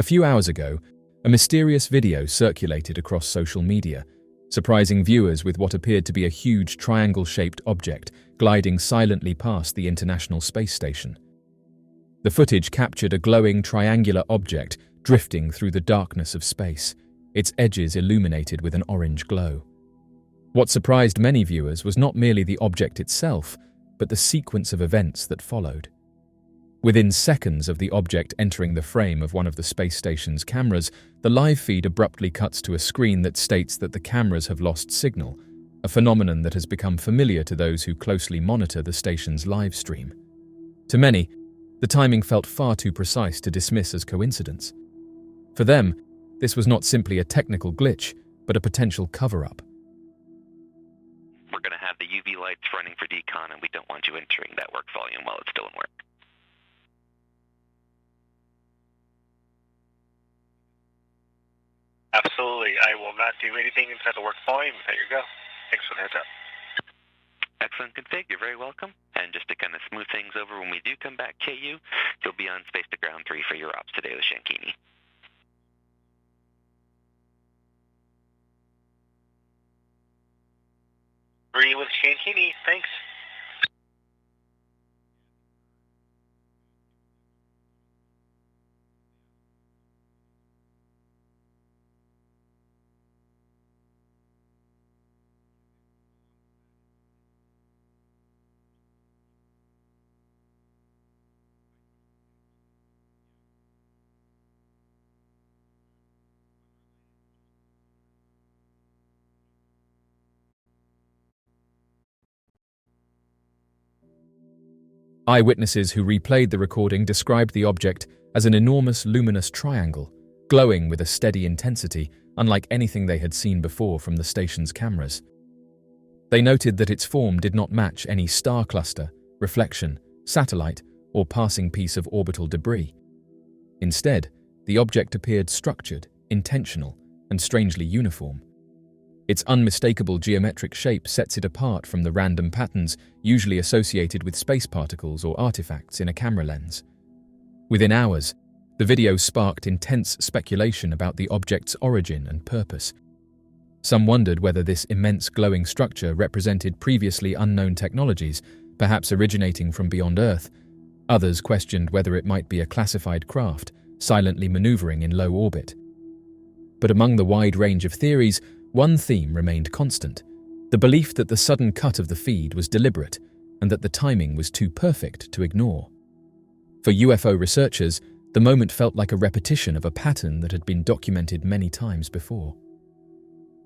A few hours ago, a mysterious video circulated across social media, surprising viewers with what appeared to be a huge triangle-shaped object gliding silently past the International Space Station. The footage captured a glowing triangular object drifting through the darkness of space, its edges illuminated with an orange glow. What surprised many viewers was not merely the object itself, but the sequence of events that followed. Within seconds of the object entering the frame of one of the space station's cameras, the live feed abruptly cuts to a screen that states that the cameras have lost signal, a phenomenon that has become familiar to those who closely monitor the station's live stream. To many, the timing felt far too precise to dismiss as coincidence. For them, this was not simply a technical glitch, but a potential cover-up. We're going to have the UV lights running for decon, and we don't want you entering that work volume while it's still in work. Absolutely. I will not do anything inside the work volume without your go. Thanks for the heads up. Excellent config. You're very welcome. And just to kind of smooth things over when we do come back, KU, you'll be on space to ground 3 for your ops today with Shankini. Agree with Shankini. Thanks. Eyewitnesses who replayed the recording described the object as an enormous luminous triangle, glowing with a steady intensity, unlike anything they had seen before from the station's cameras. They noted that its form did not match any star cluster, reflection, satellite, or passing piece of orbital debris. Instead, the object appeared structured, intentional, and strangely uniform. Its unmistakable geometric shape sets it apart from the random patterns usually associated with space particles or artifacts in a camera lens. Within hours, the video sparked intense speculation about the object's origin and purpose. Some wondered whether this immense glowing structure represented previously unknown technologies, perhaps originating from beyond Earth. Others questioned whether it might be a classified craft, silently maneuvering in low orbit. But among the wide range of theories, one theme remained constant: the belief that the sudden cut of the feed was deliberate and that the timing was too perfect to ignore. For UFO researchers, the moment felt like a repetition of a pattern that had been documented many times before.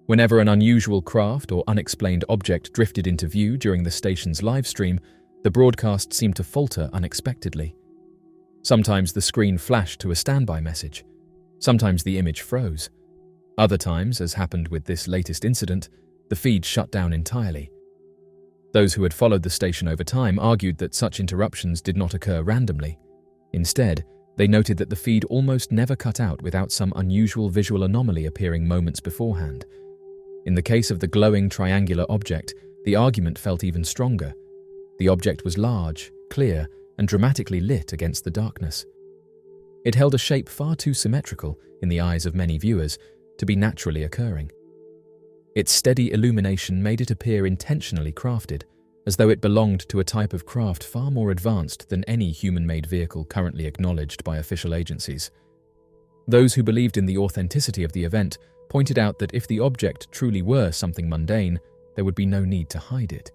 Whenever an unusual craft or unexplained object drifted into view during the station's live stream, the broadcast seemed to falter unexpectedly. Sometimes the screen flashed to a standby message. Sometimes the image froze. Other times, as happened with this latest incident, the feed shut down entirely. Those who had followed the station over time argued that such interruptions did not occur randomly. Instead, they noted that the feed almost never cut out without some unusual visual anomaly appearing moments beforehand. In the case of the glowing triangular object, the argument felt even stronger. The object was large, clear, and dramatically lit against the darkness. It held a shape far too symmetrical, in the eyes of many viewers, to be naturally occurring. Its steady illumination made it appear intentionally crafted, as though it belonged to a type of craft far more advanced than any human-made vehicle currently acknowledged by official agencies. Those who believed in the authenticity of the event pointed out that if the object truly were something mundane, there would be no need to hide it.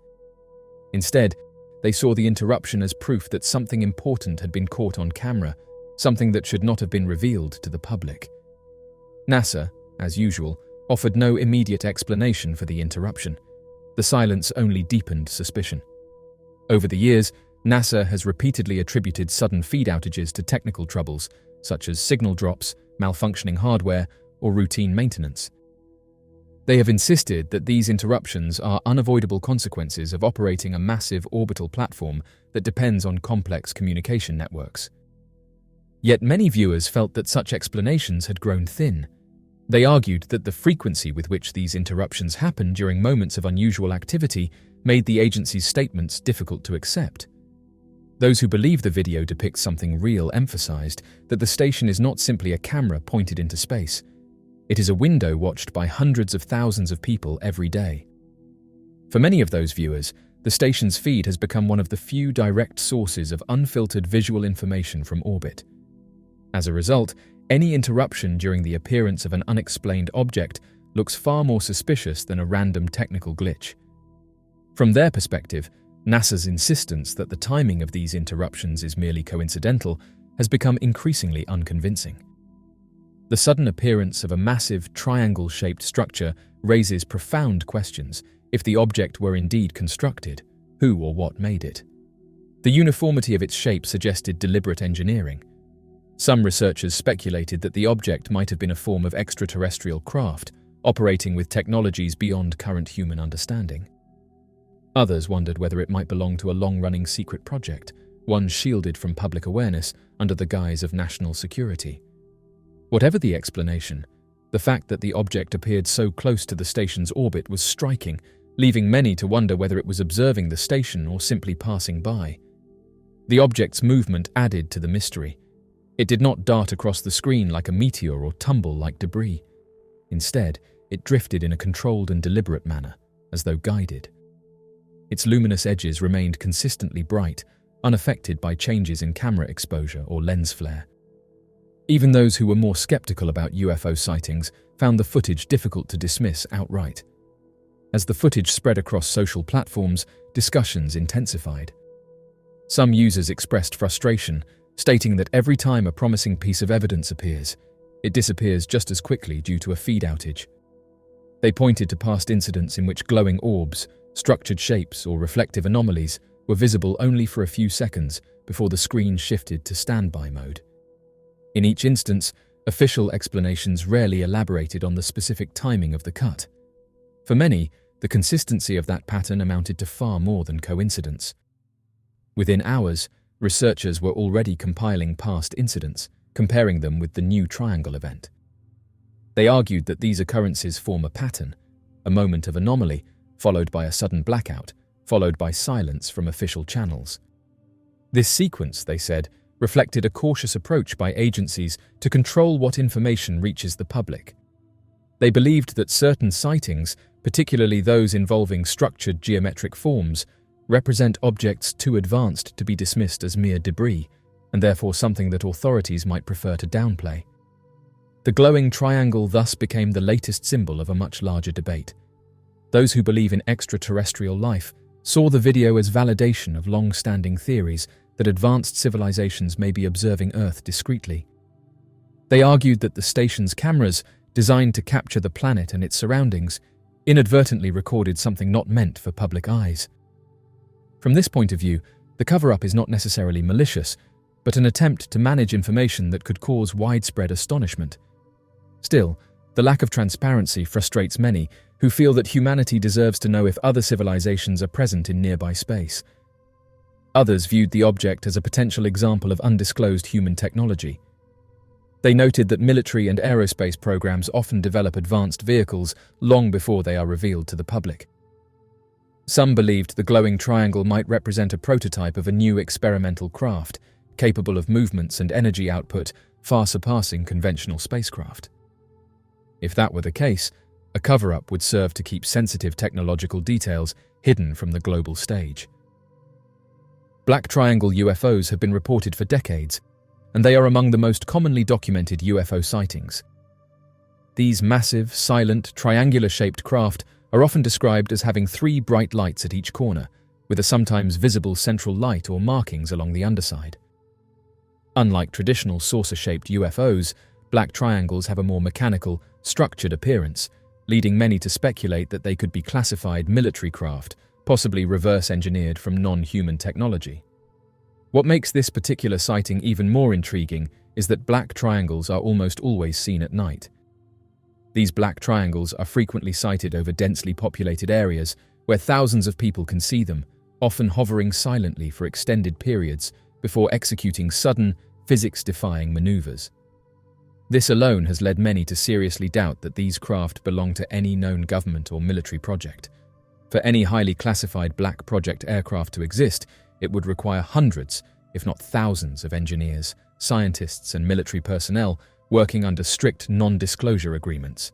Instead, they saw the interruption as proof that something important had been caught on camera, something that should not have been revealed to the public. NASA, as usual, offered no immediate explanation for the interruption. The silence only deepened suspicion. Over the years, NASA has repeatedly attributed sudden feed outages to technical troubles, such as signal drops, malfunctioning hardware, or routine maintenance. They have insisted that these interruptions are unavoidable consequences of operating a massive orbital platform that depends on complex communication networks. Yet many viewers felt that such explanations had grown thin. They argued that the frequency with which these interruptions happen during moments of unusual activity made the agency's statements difficult to accept. Those who believe the video depicts something real emphasized that the station is not simply a camera pointed into space. It is a window watched by hundreds of thousands of people every day. For many of those viewers, the station's feed has become one of the few direct sources of unfiltered visual information from orbit. As a result, any interruption during the appearance of an unexplained object looks far more suspicious than a random technical glitch. From their perspective, NASA's insistence that the timing of these interruptions is merely coincidental has become increasingly unconvincing. The sudden appearance of a massive triangle-shaped structure raises profound questions. If the object were indeed constructed, who or what made it? The uniformity of its shape suggested deliberate engineering. Some researchers speculated that the object might have been a form of extraterrestrial craft, operating with technologies beyond current human understanding. Others wondered whether it might belong to a long-running secret project, one shielded from public awareness under the guise of national security. Whatever the explanation, the fact that the object appeared so close to the station's orbit was striking, leaving many to wonder whether it was observing the station or simply passing by. The object's movement added to the mystery. It did not dart across the screen like a meteor or tumble like debris. Instead, it drifted in a controlled and deliberate manner, as though guided. Its luminous edges remained consistently bright, unaffected by changes in camera exposure or lens flare. Even those who were more skeptical about UFO sightings found the footage difficult to dismiss outright. As the footage spread across social platforms, discussions intensified. Some users expressed frustration, stating that every time a promising piece of evidence appears, it disappears just as quickly due to a feed outage. They pointed to past incidents in which glowing orbs, structured shapes, or reflective anomalies were visible only for a few seconds before the screen shifted to standby mode. In each instance, official explanations rarely elaborated on the specific timing of the cut. For many, the consistency of that pattern amounted to far more than coincidence. Within hours, researchers were already compiling past incidents, comparing them with the new triangle event. They argued that these occurrences form a pattern, a moment of anomaly, followed by a sudden blackout, followed by silence from official channels. This sequence, they said, reflected a cautious approach by agencies to control what information reaches the public. They believed that certain sightings, particularly those involving structured geometric forms, represent objects too advanced to be dismissed as mere debris, and therefore something that authorities might prefer to downplay. The glowing triangle thus became the latest symbol of a much larger debate. Those who believe in extraterrestrial life saw the video as validation of long-standing theories that advanced civilizations may be observing Earth discreetly. They argued that the station's cameras, designed to capture the planet and its surroundings, inadvertently recorded something not meant for public eyes. From this point of view, the cover-up is not necessarily malicious, but an attempt to manage information that could cause widespread astonishment. Still, the lack of transparency frustrates many who feel that humanity deserves to know if other civilizations are present in nearby space. Others viewed the object as a potential example of undisclosed human technology. They noted that military and aerospace programs often develop advanced vehicles long before they are revealed to the public. Some believed the glowing triangle might represent a prototype of a new experimental craft, capable of movements and energy output far surpassing conventional spacecraft. If that were the case, a cover-up would serve to keep sensitive technological details hidden from the global stage. Black triangle UFOs have been reported for decades, and they are among the most commonly documented UFO sightings. These massive, silent, triangular-shaped craft are often described as having 3 bright lights at each corner, with a sometimes visible central light or markings along the underside. Unlike traditional saucer-shaped UFOs, black triangles have a more mechanical, structured appearance, leading many to speculate that they could be classified military craft, possibly reverse-engineered from non-human technology. What makes this particular sighting even more intriguing is that black triangles are almost always seen at night. These black triangles are frequently sighted over densely populated areas where thousands of people can see them, often hovering silently for extended periods before executing sudden, physics-defying maneuvers. This alone has led many to seriously doubt that these craft belong to any known government or military project. For any highly classified black project aircraft to exist, it would require hundreds, if not thousands of engineers, scientists, and military personnel working under strict non-disclosure agreements.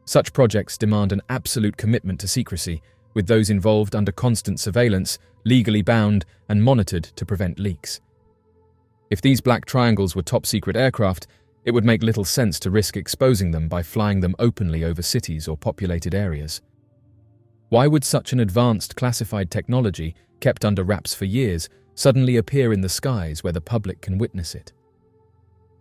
Such projects demand an absolute commitment to secrecy, with those involved under constant surveillance, legally bound, and monitored to prevent leaks. If these black triangles were top-secret aircraft, it would make little sense to risk exposing them by flying them openly over cities or populated areas. Why would such an advanced classified technology, kept under wraps for years, suddenly appear in the skies where the public can witness it?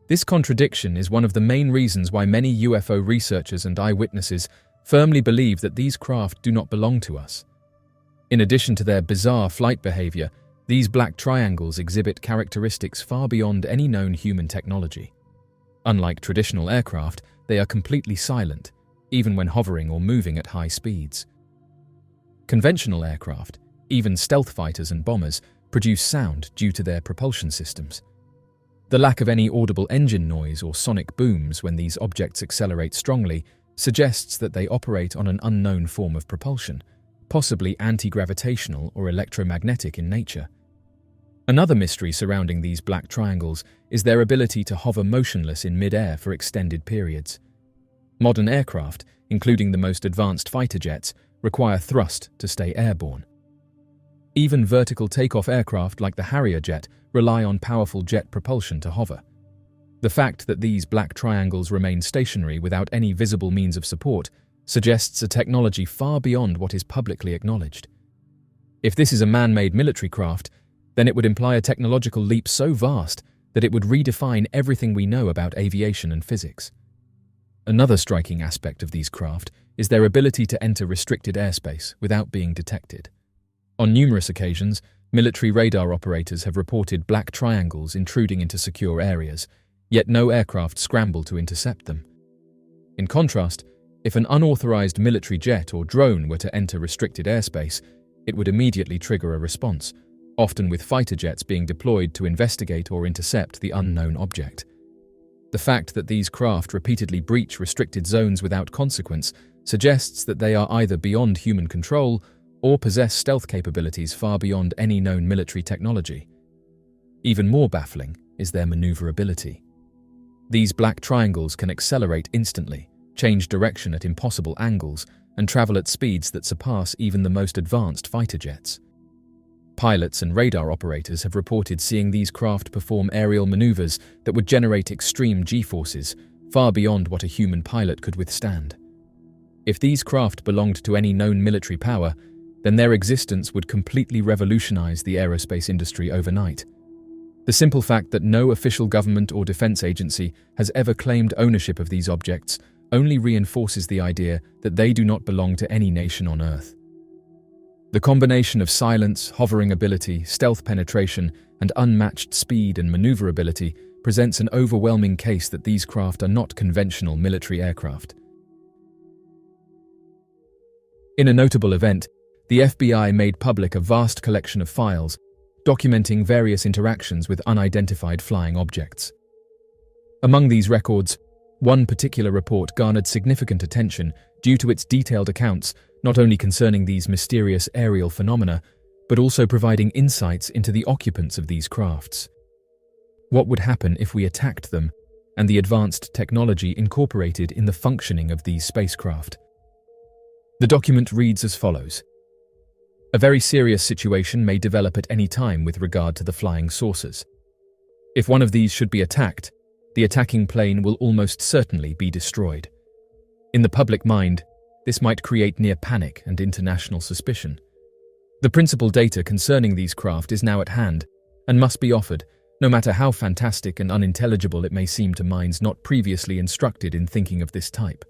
This contradiction is one of the main reasons why many UFO researchers and eyewitnesses firmly believe that these craft do not belong to us. In addition to their bizarre flight behavior, these black triangles exhibit characteristics far beyond any known human technology. Unlike traditional aircraft, they are completely silent, even when hovering or moving at high speeds. Conventional aircraft, even stealth fighters and bombers, produce sound due to their propulsion systems. The lack of any audible engine noise or sonic booms when these objects accelerate strongly suggests that they operate on an unknown form of propulsion, possibly anti-gravitational or electromagnetic in nature. Another mystery surrounding these black triangles is their ability to hover motionless in mid-air for extended periods. Modern aircraft, including the most advanced fighter jets, require thrust to stay airborne. Even vertical takeoff aircraft like the Harrier jet rely on powerful jet propulsion to hover. The fact that these black triangles remain stationary without any visible means of support suggests a technology far beyond what is publicly acknowledged. If this is a man-made military craft, then it would imply a technological leap so vast that it would redefine everything we know about aviation and physics. Another striking aspect of these craft is their ability to enter restricted airspace without being detected. On numerous occasions, military radar operators have reported black triangles intruding into secure areas, yet no aircraft scramble to intercept them. In contrast, if an unauthorized military jet or drone were to enter restricted airspace, it would immediately trigger a response, often with fighter jets being deployed to investigate or intercept the unknown object. The fact that these craft repeatedly breach restricted zones without consequence suggests that they are either beyond human control or possess stealth capabilities far beyond any known military technology. Even more baffling is their maneuverability. These black triangles can accelerate instantly, change direction at impossible angles, and travel at speeds that surpass even the most advanced fighter jets. Pilots and radar operators have reported seeing these craft perform aerial maneuvers that would generate extreme G-forces, far beyond what a human pilot could withstand. If these craft belonged to any known military power, then their existence would completely revolutionize the aerospace industry overnight. The simple fact that no official government or defense agency has ever claimed ownership of these objects only reinforces the idea that they do not belong to any nation on Earth. The combination of silence, hovering ability, stealth penetration, and unmatched speed and maneuverability presents an overwhelming case that these craft are not conventional military aircraft. In a notable event, the FBI made public a vast collection of files documenting various interactions with unidentified flying objects. Among these records, one particular report garnered significant attention due to its detailed accounts not only concerning these mysterious aerial phenomena, but also providing insights into the occupants of these crafts. What would happen if we attacked them, and the advanced technology incorporated in the functioning of these spacecraft? The document reads as follows. A very serious situation may develop at any time with regard to the flying saucers. If one of these should be attacked, the attacking plane will almost certainly be destroyed. In the public mind, this might create near panic and international suspicion. The principal data concerning these craft is now at hand and must be offered, no matter how fantastic and unintelligible it may seem to minds not previously instructed in thinking of this type.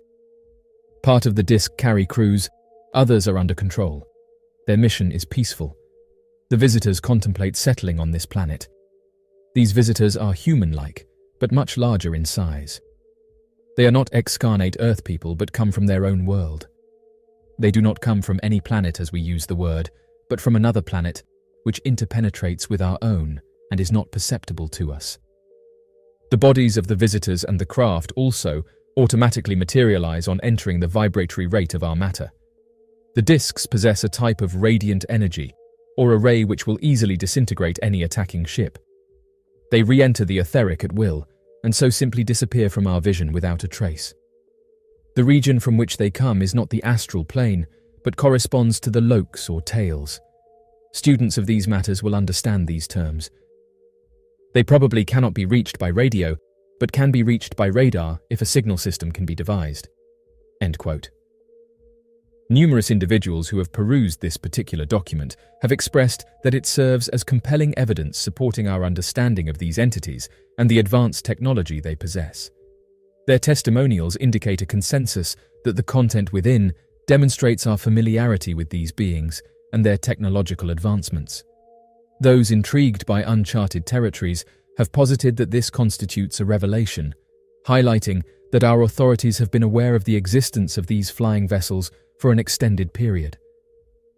Part of the disk carry crews, others are under control. Their mission is peaceful. The visitors contemplate settling on this planet. These visitors are human-like, but much larger in size. They are not excarnate Earth people, but come from their own world. They do not come from any planet as we use the word, but from another planet, which interpenetrates with our own and is not perceptible to us. The bodies of the visitors and the craft also automatically materialize on entering the vibratory rate of our matter. The disks possess a type of radiant energy, or a ray which will easily disintegrate any attacking ship. They re-enter the etheric at will, and so simply disappear from our vision without a trace. The region from which they come is not the astral plane, but corresponds to the lokes or tails. Students of these matters will understand these terms. They probably cannot be reached by radio, but can be reached by radar if a signal system can be devised." End quote. Numerous individuals who have perused this particular document have expressed that it serves as compelling evidence supporting our understanding of these entities and the advanced technology they possess. Their testimonials indicate a consensus that the content within demonstrates our familiarity with these beings and their technological advancements. Those intrigued by uncharted territories have posited that this constitutes a revelation, highlighting that our authorities have been aware of the existence of these flying vessels for an extended period.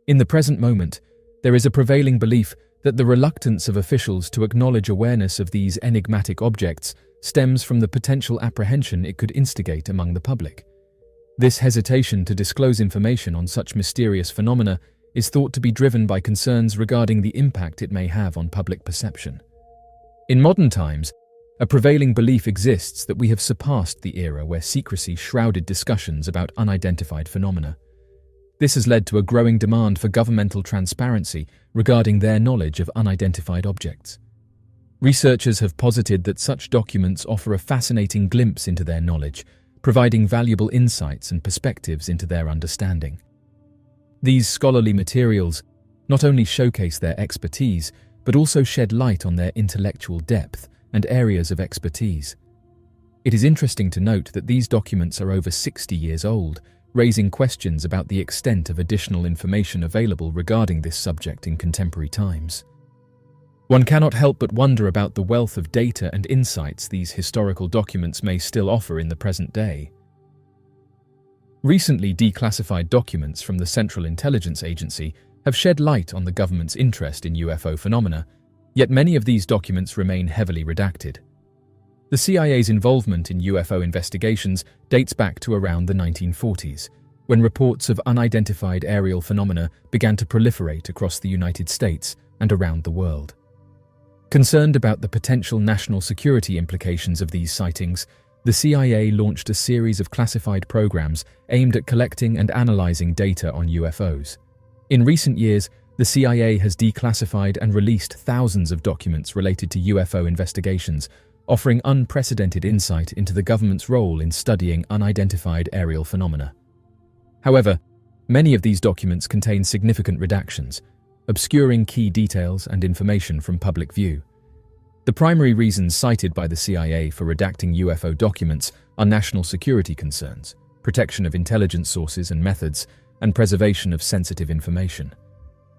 In the present moment, there is a prevailing belief that the reluctance of officials to acknowledge awareness of these enigmatic objects stems from the potential apprehension it could instigate among the public. This hesitation to disclose information on such mysterious phenomena is thought to be driven by concerns regarding the impact it may have on public perception. In modern times, a prevailing belief exists that we have surpassed the era where secrecy shrouded discussions about unidentified phenomena. This has led to a growing demand for governmental transparency regarding their knowledge of unidentified objects. Researchers have posited that such documents offer a fascinating glimpse into their knowledge, providing valuable insights and perspectives into their understanding. These scholarly materials not only showcase their expertise, but also shed light on their intellectual depth and areas of expertise. It is interesting to note that these documents are over 60 years old, raising questions about the extent of additional information available regarding this subject in contemporary times. One cannot help but wonder about the wealth of data and insights these historical documents may still offer in the present day. Recently declassified documents from the Central Intelligence Agency have shed light on the government's interest in UFO phenomena, yet many of these documents remain heavily redacted. The CIA's involvement in UFO investigations dates back to around the 1940s, when reports of unidentified aerial phenomena began to proliferate across the United States and around the world. Concerned about the potential national security implications of these sightings, the CIA launched a series of classified programs aimed at collecting and analyzing data on UFOs. In recent years, the CIA has declassified and released thousands of documents related to UFO investigations, offering unprecedented insight into the government's role in studying unidentified aerial phenomena. However, many of these documents contain significant redactions, obscuring key details and information from public view. The primary reasons cited by the CIA for redacting UFO documents are national security concerns, protection of intelligence sources and methods, and preservation of sensitive information.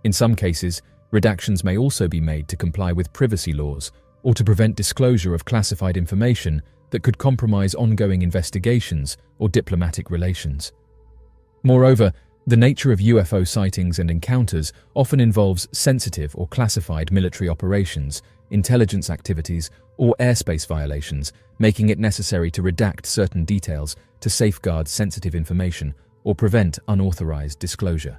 In some cases, redactions may also be made to comply with privacy laws or to prevent disclosure of classified information that could compromise ongoing investigations or diplomatic relations. Moreover, the nature of UFO sightings and encounters often involves sensitive or classified military operations, intelligence activities, or airspace violations, making it necessary to redact certain details to safeguard sensitive information or prevent unauthorized disclosure.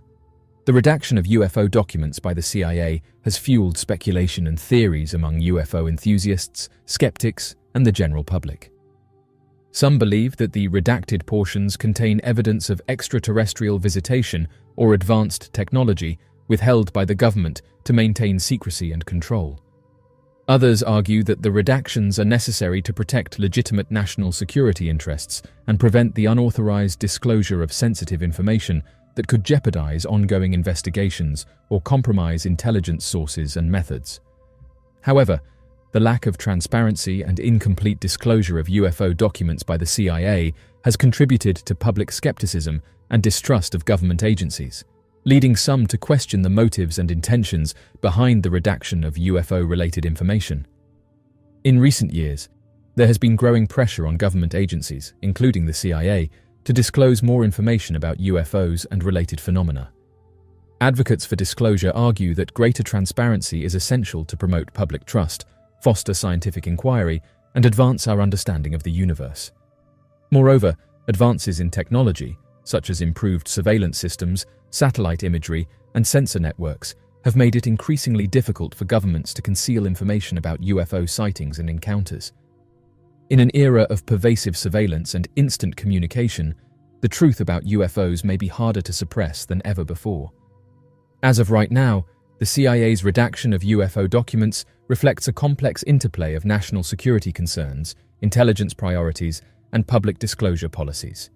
The redaction of UFO documents by the CIA has fueled speculation and theories among UFO enthusiasts, skeptics, and the general public. Some believe that the redacted portions contain evidence of extraterrestrial visitation or advanced technology withheld by the government to maintain secrecy and control. Others argue that the redactions are necessary to protect legitimate national security interests and prevent the unauthorized disclosure of sensitive information that could jeopardize ongoing investigations or compromise intelligence sources and methods. However, the lack of transparency and incomplete disclosure of UFO documents by the CIA has contributed to public skepticism and distrust of government agencies, leading some to question the motives and intentions behind the redaction of UFO-related information. In recent years, there has been growing pressure on government agencies, including the CIA, to disclose more information about UFOs and related phenomena. Advocates for disclosure argue that greater transparency is essential to promote public trust, foster scientific inquiry, and advance our understanding of the universe. Moreover, advances in technology, such as improved surveillance systems, satellite imagery, and sensor networks, have made it increasingly difficult for governments to conceal information about UFO sightings and encounters. In an era of pervasive surveillance and instant communication, the truth about UFOs may be harder to suppress than ever before. As of right now, the CIA's redaction of UFO documents reflects a complex interplay of national security concerns, intelligence priorities, and public disclosure policies.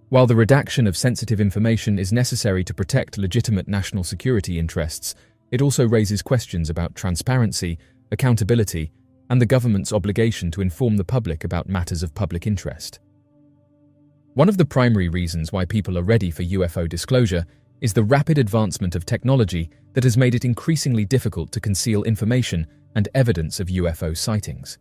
While the redaction of sensitive information is necessary to protect legitimate national security interests, it also raises questions about transparency, accountability, and the government's obligation to inform the public about matters of public interest. One of the primary reasons why people are ready for UFO disclosure is the rapid advancement of technology that has made it increasingly difficult to conceal information and evidence of UFO sightings.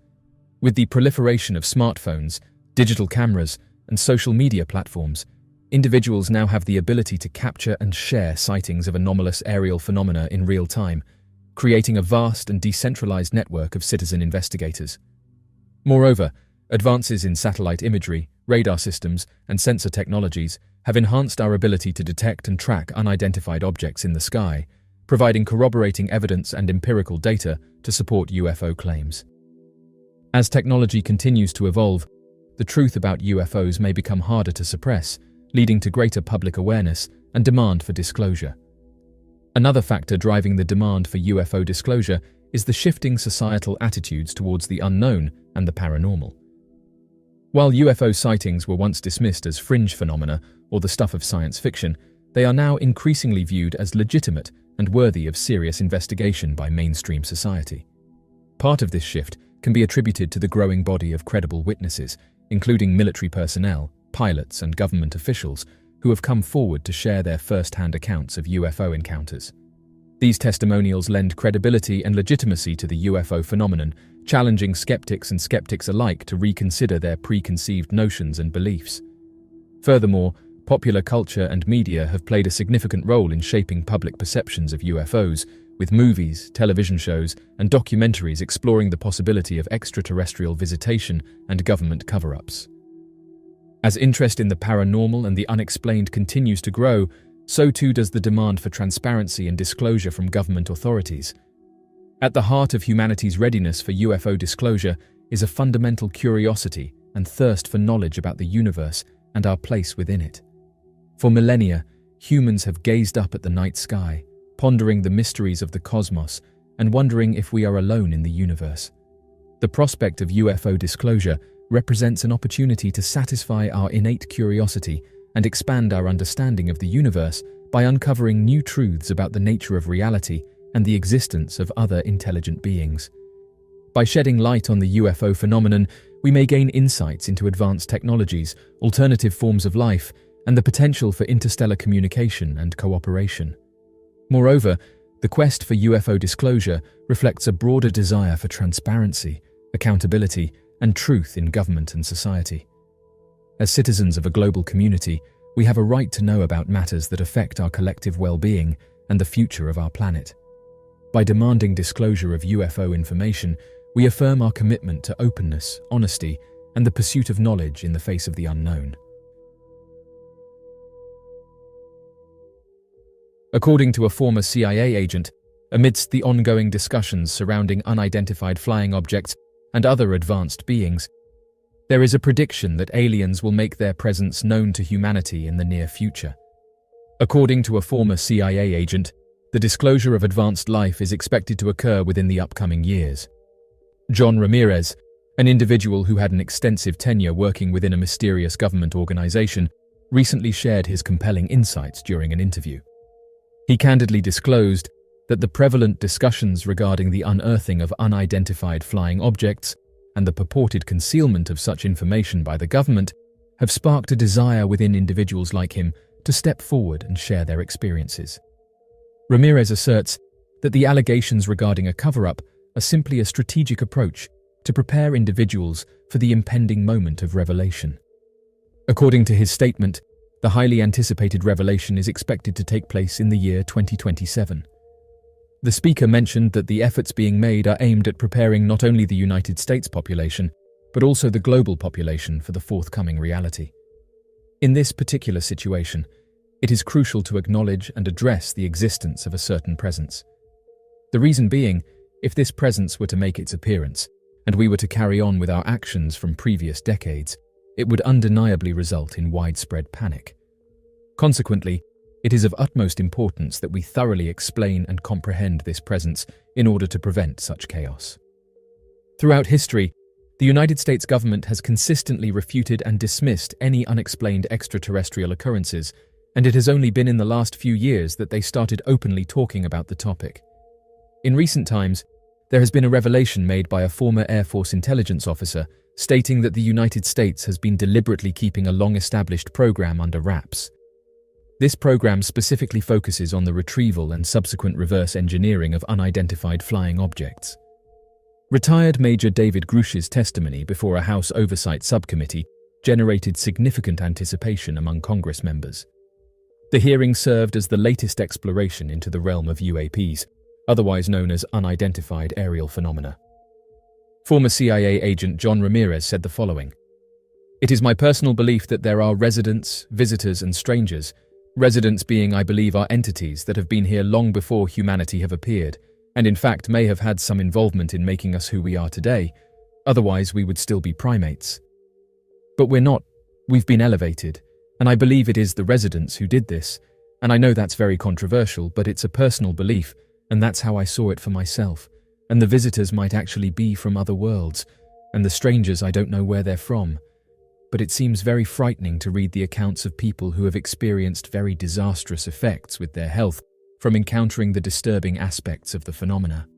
With the proliferation of smartphones, digital cameras, and social media platforms, individuals now have the ability to capture and share sightings of anomalous aerial phenomena in real time, creating a vast and decentralized network of citizen investigators. Moreover, advances in satellite imagery, radar systems, and sensor technologies have enhanced our ability to detect and track unidentified objects in the sky, providing corroborating evidence and empirical data to support UFO claims. As technology continues to evolve, the truth about UFOs may become harder to suppress, leading to greater public awareness and demand for disclosure. Another factor driving the demand for UFO disclosure is the shifting societal attitudes towards the unknown and the paranormal. While UFO sightings were once dismissed as fringe phenomena or the stuff of science fiction, they are now increasingly viewed as legitimate and worthy of serious investigation by mainstream society. Part of this shift can be attributed to the growing body of credible witnesses, including military personnel, pilots, and government officials, who have come forward to share their first-hand accounts of UFO encounters. These testimonials lend credibility and legitimacy to the UFO phenomenon, challenging skeptics and skeptics alike to reconsider their preconceived notions and beliefs. Furthermore, popular culture and media have played a significant role in shaping public perceptions of UFOs, with movies, television shows, and documentaries exploring the possibility of extraterrestrial visitation and government cover-ups. As interest in the paranormal and the unexplained continues to grow, so too does the demand for transparency and disclosure from government authorities. At the heart of humanity's readiness for UFO disclosure is a fundamental curiosity and thirst for knowledge about the universe and our place within it. For millennia, humans have gazed up at the night sky, pondering the mysteries of the cosmos and wondering if we are alone in the universe. The prospect of UFO disclosure represents an opportunity to satisfy our innate curiosity and expand our understanding of the universe by uncovering new truths about the nature of reality and the existence of other intelligent beings. By shedding light on the UFO phenomenon, we may gain insights into advanced technologies, alternative forms of life, and the potential for interstellar communication and cooperation. Moreover, the quest for UFO disclosure reflects a broader desire for transparency, accountability, and truth in government and society. As citizens of a global community, we have a right to know about matters that affect our collective well-being and the future of our planet. By demanding disclosure of UFO information, we affirm our commitment to openness, honesty, and the pursuit of knowledge in the face of the unknown. According to a former CIA agent, amidst the ongoing discussions surrounding unidentified flying objects and other advanced beings, there is a prediction that aliens will make their presence known to humanity in the near future. According to a former CIA agent, the disclosure of advanced life is expected to occur within the upcoming years. John Ramirez, an individual who had an extensive tenure working within a mysterious government organization, recently shared his compelling insights during an interview. He candidly disclosed that the prevalent discussions regarding the unearthing of unidentified flying objects and the purported concealment of such information by the government have sparked a desire within individuals like him to step forward and share their experiences. Ramirez asserts that the allegations regarding a cover-up are simply a strategic approach to prepare individuals for the impending moment of revelation. According to his statement, the highly anticipated revelation is expected to take place in the year 2027. The speaker mentioned that the efforts being made are aimed at preparing not only the United States population, but also the global population for the forthcoming reality. In this particular situation, it is crucial to acknowledge and address the existence of a certain presence, The reason being, if this presence were to make its appearance, and we were to carry on with our actions from previous decades, it would undeniably result in widespread panic. Consequently, it is of utmost importance that we thoroughly explain and comprehend this presence in order to prevent such chaos. Throughout history, the United States government has consistently refuted and dismissed any unexplained extraterrestrial occurrences, and it has only been in the last few years that they started openly talking about the topic. In recent times, there has been a revelation made by a former Air Force intelligence officer stating that the United States has been deliberately keeping a long-established program under wraps. This program specifically focuses on the retrieval and subsequent reverse engineering of unidentified flying objects. Retired Major David Grush's testimony before a House Oversight Subcommittee generated significant anticipation among Congress members. The hearing served as the latest exploration into the realm of UAPs, otherwise known as unidentified aerial phenomena. Former CIA agent John Ramirez said the following: "It is my personal belief that there are residents, visitors, and strangers. Residents being, I believe, are entities that have been here long before humanity have appeared, and in fact may have had some involvement in making us who we are today. Otherwise, we would still be primates. But we're not. We've been elevated, and I believe it is the residents who did this. And I know that's very controversial, but it's a personal belief, and that's how I saw it for myself. And the visitors might actually be from other worlds, and the strangers, I don't know where they're from. But it seems very frightening to read the accounts of people who have experienced very disastrous effects with their health from encountering the disturbing aspects of the phenomena.